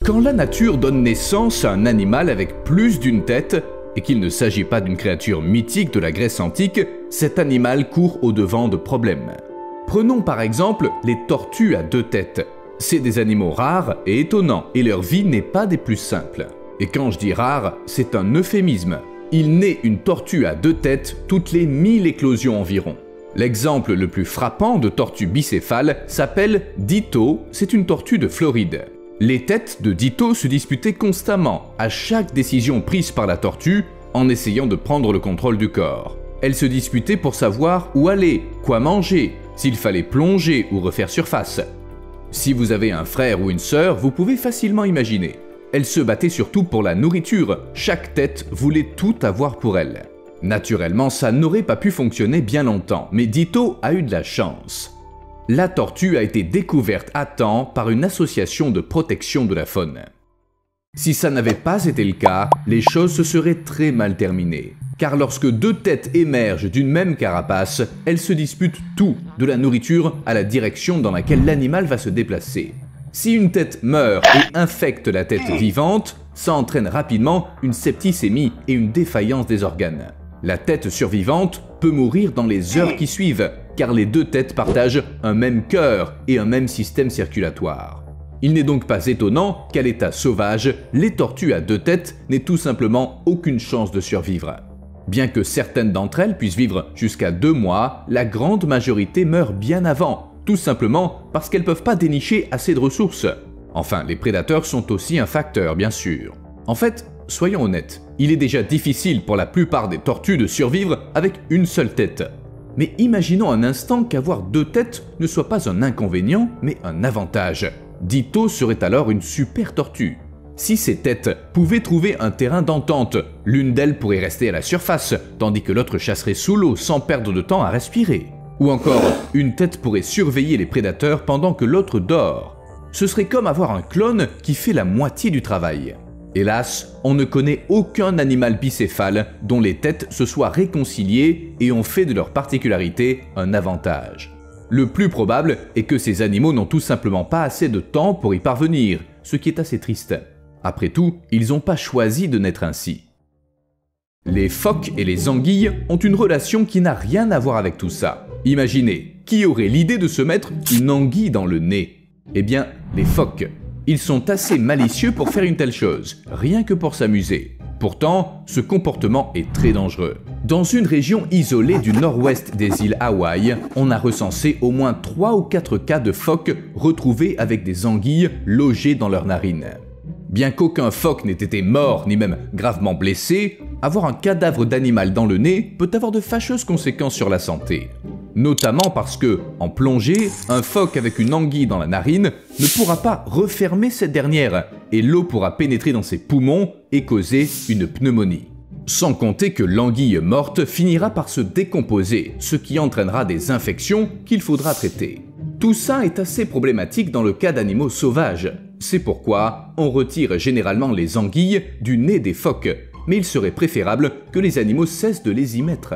Quand la nature donne naissance à un animal avec plus d'une tête, et qu'il ne s'agit pas d'une créature mythique de la Grèce antique, cet animal court au-devant de problèmes. Prenons par exemple les tortues à 2 têtes. C'est des animaux rares et étonnants, et leur vie n'est pas des plus simples. Et quand je dis rare, c'est un euphémisme. Il naît une tortue à 2 têtes toutes les 1000 éclosions environ. L'exemple le plus frappant de tortue bicéphale s'appelle Ditto, c'est une tortue de Floride. Les têtes de Ditto se disputaient constamment, à chaque décision prise par la tortue, en essayant de prendre le contrôle du corps. Elles se disputaient pour savoir où aller, quoi manger, s'il fallait plonger ou refaire surface. Si vous avez un frère ou une sœur, vous pouvez facilement imaginer. Elles se battaient surtout pour la nourriture, chaque tête voulait tout avoir pour elle. Naturellement, ça n'aurait pas pu fonctionner bien longtemps, mais Ditto a eu de la chance. La tortue a été découverte à temps par une association de protection de la faune. Si ça n'avait pas été le cas, les choses se seraient très mal terminées. Car lorsque 2 têtes émergent d'une même carapace, elles se disputent tout, de la nourriture à la direction dans laquelle l'animal va se déplacer. Si une tête meurt et infecte la tête vivante, ça entraîne rapidement une septicémie et une défaillance des organes. La tête survivante peut mourir dans les heures qui suivent, car les 2 têtes partagent un même cœur et un même système circulatoire. Il n'est donc pas étonnant qu'à l'état sauvage, les tortues à 2 têtes n'aient tout simplement aucune chance de survivre. Bien que certaines d'entre elles puissent vivre jusqu'à 2 mois, la grande majorité meurt bien avant, tout simplement parce qu'elles ne peuvent pas dénicher assez de ressources. Enfin, les prédateurs sont aussi un facteur, bien sûr. En fait, soyons honnêtes, il est déjà difficile pour la plupart des tortues de survivre avec une seule tête. Mais imaginons un instant qu'avoir 2 têtes ne soit pas un inconvénient, mais un avantage. Ditto serait alors une super tortue. Si ces têtes pouvaient trouver un terrain d'entente, l'une d'elles pourrait rester à la surface, tandis que l'autre chasserait sous l'eau sans perdre de temps à respirer. Ou encore, une tête pourrait surveiller les prédateurs pendant que l'autre dort. Ce serait comme avoir un clone qui fait la moitié du travail. Hélas, on ne connaît aucun animal bicéphale dont les têtes se soient réconciliées et ont fait de leur particularité un avantage. Le plus probable est que ces animaux n'ont tout simplement pas assez de temps pour y parvenir, ce qui est assez triste. Après tout, ils n'ont pas choisi de naître ainsi. Les phoques et les anguilles ont une relation qui n'a rien à voir avec tout ça. Imaginez, qui aurait l'idée de se mettre une anguille dans le nez? Eh bien, les phoques. Ils sont assez malicieux pour faire une telle chose, rien que pour s'amuser. Pourtant, ce comportement est très dangereux. Dans une région isolée du nord-ouest des îles Hawaï, on a recensé au moins 3 ou 4 cas de phoques retrouvés avec des anguilles logées dans leurs narines. Bien qu'aucun phoque n'ait été mort ni même gravement blessé, avoir un cadavre d'animal dans le nez peut avoir de fâcheuses conséquences sur la santé. Notamment parce que, en plongée, un phoque avec une anguille dans la narine ne pourra pas refermer cette dernière et l'eau pourra pénétrer dans ses poumons et causer une pneumonie. Sans compter que l'anguille morte finira par se décomposer, ce qui entraînera des infections qu'il faudra traiter. Tout ça est assez problématique dans le cas d'animaux sauvages. C'est pourquoi on retire généralement les anguilles du nez des phoques, mais il serait préférable que les animaux cessent de les y mettre.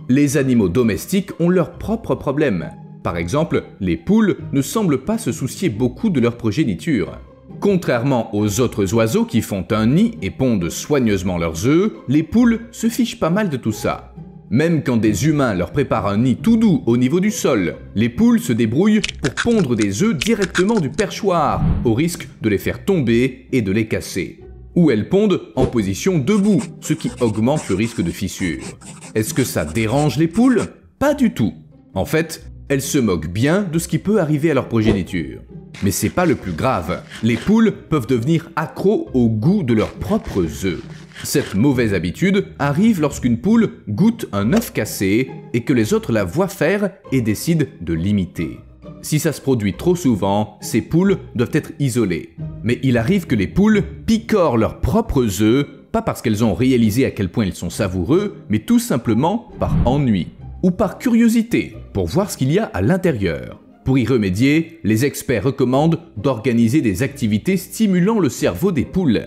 Les animaux domestiques ont leurs propres problèmes. Par exemple, les poules ne semblent pas se soucier beaucoup de leur progéniture. Contrairement aux autres oiseaux qui font un nid et pondent soigneusement leurs œufs, les poules se fichent pas mal de tout ça. Même quand des humains leur préparent un nid tout doux au niveau du sol, les poules se débrouillent pour pondre des œufs directement du perchoir, au risque de les faire tomber et de les casser. Ou elles pondent en position debout, ce qui augmente le risque de fissure. Est-ce que ça dérange les poules? Pas du tout. En fait, elles se moquent bien de ce qui peut arriver à leur progéniture. Mais c'est pas le plus grave. Les poules peuvent devenir accros au goût de leurs propres œufs. Cette mauvaise habitude arrive lorsqu'une poule goûte un œuf cassé et que les autres la voient faire et décident de l'imiter. Si ça se produit trop souvent, ces poules doivent être isolées. Mais il arrive que les poules picorent leurs propres œufs, pas parce qu'elles ont réalisé à quel point ils sont savoureux, mais tout simplement par ennui. Ou par curiosité, pour voir ce qu'il y a à l'intérieur. Pour y remédier, les experts recommandent d'organiser des activités stimulant le cerveau des poules.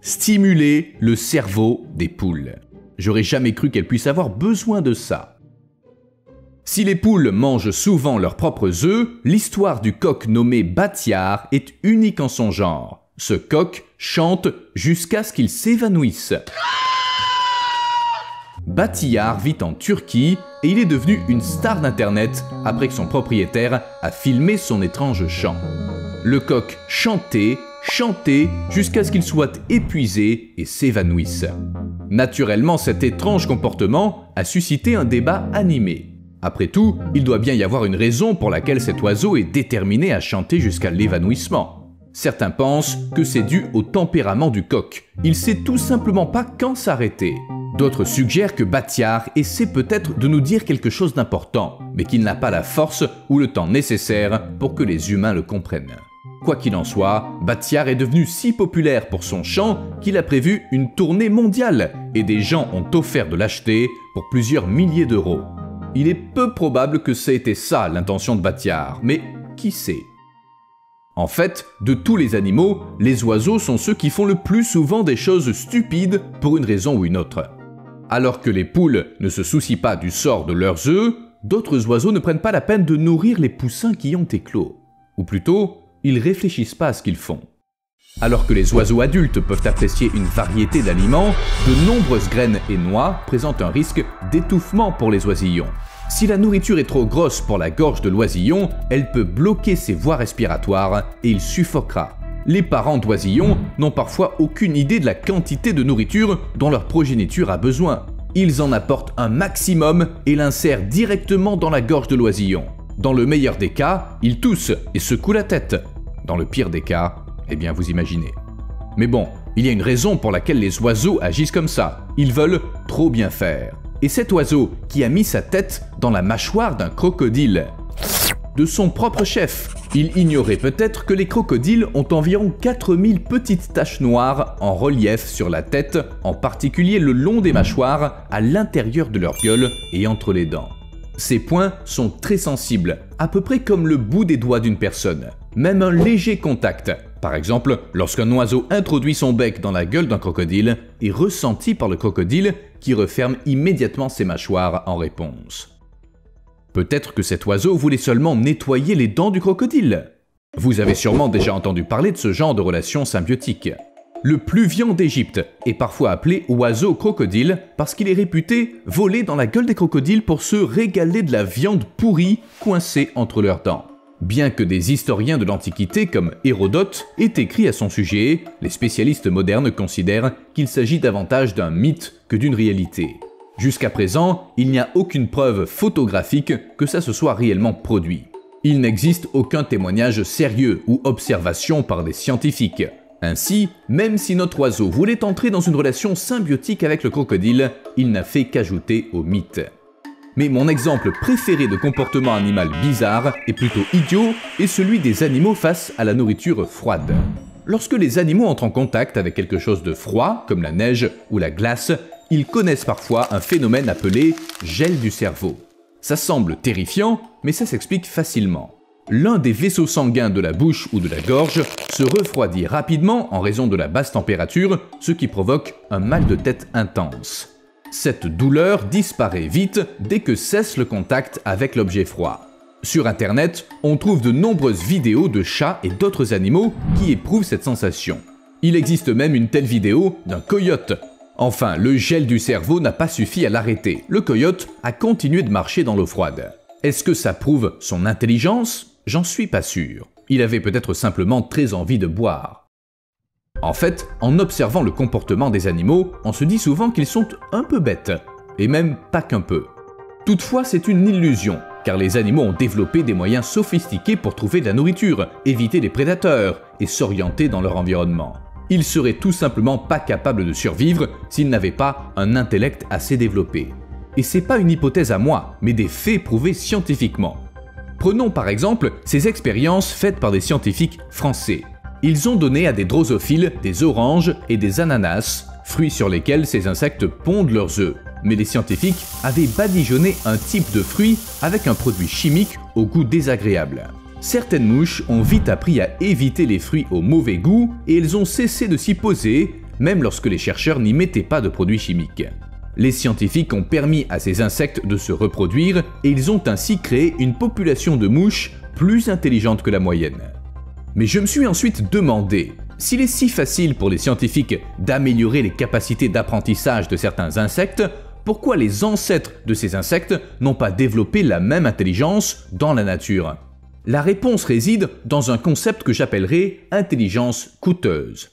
Stimuler le cerveau des poules. J'aurais jamais cru qu'elles puissent avoir besoin de ça. Si les poules mangent souvent leurs propres œufs, l'histoire du coq nommé Batiar est unique en son genre. Ce coq chante jusqu'à ce qu'il s'évanouisse. Bahtiyar vit en Turquie et il est devenu une star d'internet après que son propriétaire a filmé son étrange chant. Le coq chantait jusqu'à ce qu'il soit épuisé et s'évanouisse. Naturellement, cet étrange comportement a suscité un débat animé. Après tout, il doit bien y avoir une raison pour laquelle cet oiseau est déterminé à chanter jusqu'à l'évanouissement. Certains pensent que c'est dû au tempérament du coq. Il sait tout simplement pas quand s'arrêter. D'autres suggèrent que Bahtiyar essaie peut-être de nous dire quelque chose d'important, mais qu'il n'a pas la force ou le temps nécessaire pour que les humains le comprennent. Quoi qu'il en soit, Bahtiyar est devenu si populaire pour son chant qu'il a prévu une tournée mondiale et des gens ont offert de l'acheter pour plusieurs milliers d'euros. Il est peu probable que ça ait été ça l'intention de Bahtiyar, mais qui sait? En fait, de tous les animaux, les oiseaux sont ceux qui font le plus souvent des choses stupides pour une raison ou une autre. Alors que les poules ne se soucient pas du sort de leurs œufs, d'autres oiseaux ne prennent pas la peine de nourrir les poussins qui ont éclos. Ou plutôt, ils réfléchissent pas à ce qu'ils font. Alors que les oiseaux adultes peuvent apprécier une variété d'aliments, de nombreuses graines et noix présentent un risque d'étouffement pour les oisillons. Si la nourriture est trop grosse pour la gorge de l'oisillon, elle peut bloquer ses voies respiratoires et il suffoquera. Les parents d'oisillons n'ont parfois aucune idée de la quantité de nourriture dont leur progéniture a besoin. Ils en apportent un maximum et l'insèrent directement dans la gorge de l'oisillon. Dans le meilleur des cas, ils toussent et secouent la tête. Dans le pire des cas, eh bien vous imaginez. Mais bon, il y a une raison pour laquelle les oiseaux agissent comme ça. Ils veulent trop bien faire. Et cet oiseau qui a mis sa tête dans la mâchoire d'un crocodile, de son propre chef, il ignorait peut-être que les crocodiles ont environ 4000 petites taches noires en relief sur la tête, en particulier le long des mâchoires, à l'intérieur de leur gueule et entre les dents. Ces points sont très sensibles, à peu près comme le bout des doigts d'une personne. Même un léger contact, par exemple lorsqu'un oiseau introduit son bec dans la gueule d'un crocodile, est ressenti par le crocodile qui referme immédiatement ses mâchoires en réponse. Peut-être que cet oiseau voulait seulement nettoyer les dents du crocodile. Vous avez sûrement déjà entendu parler de ce genre de relation symbiotique. Le pluvian d'Égypte est parfois appelé oiseau crocodile parce qu'il est réputé voler dans la gueule des crocodiles pour se régaler de la viande pourrie coincée entre leurs dents. Bien que des historiens de l'Antiquité comme Hérodote aient écrit à son sujet, les spécialistes modernes considèrent qu'il s'agit davantage d'un mythe que d'une réalité. Jusqu'à présent, il n'y a aucune preuve photographique que ça se soit réellement produit. Il n'existe aucun témoignage sérieux ou observation par des scientifiques. Ainsi, même si notre oiseau voulait entrer dans une relation symbiotique avec le crocodile, il n'a fait qu'ajouter au mythe. Mais mon exemple préféré de comportement animal bizarre et plutôt idiot est celui des animaux face à la nourriture froide. Lorsque les animaux entrent en contact avec quelque chose de froid, comme la neige ou la glace, ils connaissent parfois un phénomène appelé gel du cerveau. Ça semble terrifiant, mais ça s'explique facilement. L'un des vaisseaux sanguins de la bouche ou de la gorge se refroidit rapidement en raison de la basse température, ce qui provoque un mal de tête intense. Cette douleur disparaît vite dès que cesse le contact avec l'objet froid. Sur Internet, on trouve de nombreuses vidéos de chats et d'autres animaux qui éprouvent cette sensation. Il existe même une telle vidéo d'un coyote. Enfin, le gel du cerveau n'a pas suffi à l'arrêter. Le coyote a continué de marcher dans l'eau froide. Est-ce que ça prouve son intelligence ? J'en suis pas sûr. Il avait peut-être simplement très envie de boire. En fait, en observant le comportement des animaux, on se dit souvent qu'ils sont un peu bêtes. Et même pas qu'un peu. Toutefois, c'est une illusion, car les animaux ont développé des moyens sophistiqués pour trouver de la nourriture, éviter les prédateurs et s'orienter dans leur environnement. Ils seraient tout simplement pas capables de survivre s'ils n'avaient pas un intellect assez développé. Et c'est pas une hypothèse à moi, mais des faits prouvés scientifiquement. Prenons par exemple ces expériences faites par des scientifiques français. Ils ont donné à des drosophiles des oranges et des ananas, fruits sur lesquels ces insectes pondent leurs œufs. Mais les scientifiques avaient badigeonné un type de fruit avec un produit chimique au goût désagréable. Certaines mouches ont vite appris à éviter les fruits au mauvais goût et elles ont cessé de s'y poser, même lorsque les chercheurs n'y mettaient pas de produits chimiques. Les scientifiques ont permis à ces insectes de se reproduire et ils ont ainsi créé une population de mouches plus intelligente que la moyenne. Mais je me suis ensuite demandé, S'il est si facile pour les scientifiques d'améliorer les capacités d'apprentissage de certains insectes, pourquoi les ancêtres de ces insectes n'ont pas développé la même intelligence dans la nature? La réponse réside dans un concept que j'appellerai intelligence coûteuse.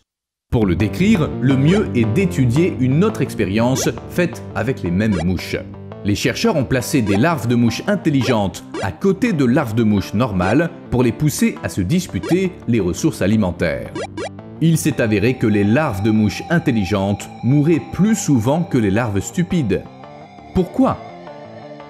Pour le décrire, le mieux est d'étudier une autre expérience faite avec les mêmes mouches. Les chercheurs ont placé des larves de mouches intelligentes à côté de larves de mouches normales pour les pousser à se disputer les ressources alimentaires. Il s'est avéré que les larves de mouches intelligentes mouraient plus souvent que les larves stupides. Pourquoi?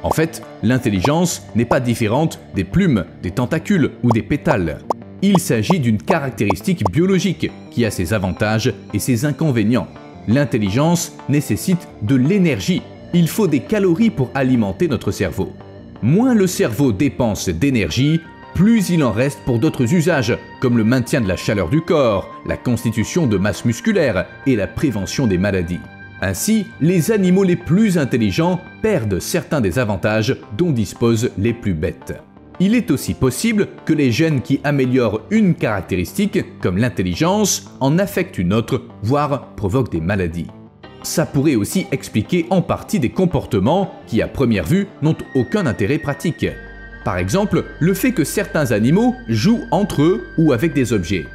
En fait, l'intelligence n'est pas différente des plumes, des tentacules ou des pétales. Il s'agit d'une caractéristique biologique qui a ses avantages et ses inconvénients. L'intelligence nécessite de l'énergie. Il faut des calories pour alimenter notre cerveau. Moins le cerveau dépense d'énergie, plus il en reste pour d'autres usages, comme le maintien de la chaleur du corps, la constitution de masse musculaire et la prévention des maladies. Ainsi, les animaux les plus intelligents perdent certains des avantages dont disposent les plus bêtes. Il est aussi possible que les gènes qui améliorent une caractéristique, comme l'intelligence, en affectent une autre, voire provoquent des maladies. Ça pourrait aussi expliquer en partie des comportements qui, à première vue, n'ont aucun intérêt pratique. Par exemple, le fait que certains animaux jouent entre eux ou avec des objets.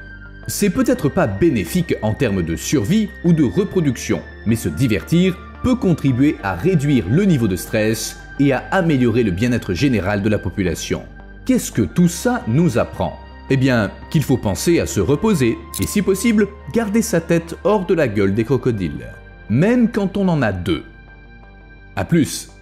C'est peut-être pas bénéfique en termes de survie ou de reproduction, mais se divertir peut contribuer à réduire le niveau de stress et à améliorer le bien-être général de la population. Qu'est-ce que tout ça nous apprend? Eh bien, qu'il faut penser à se reposer et si possible, garder sa tête hors de la gueule des crocodiles. Même quand on en a deux. À plus!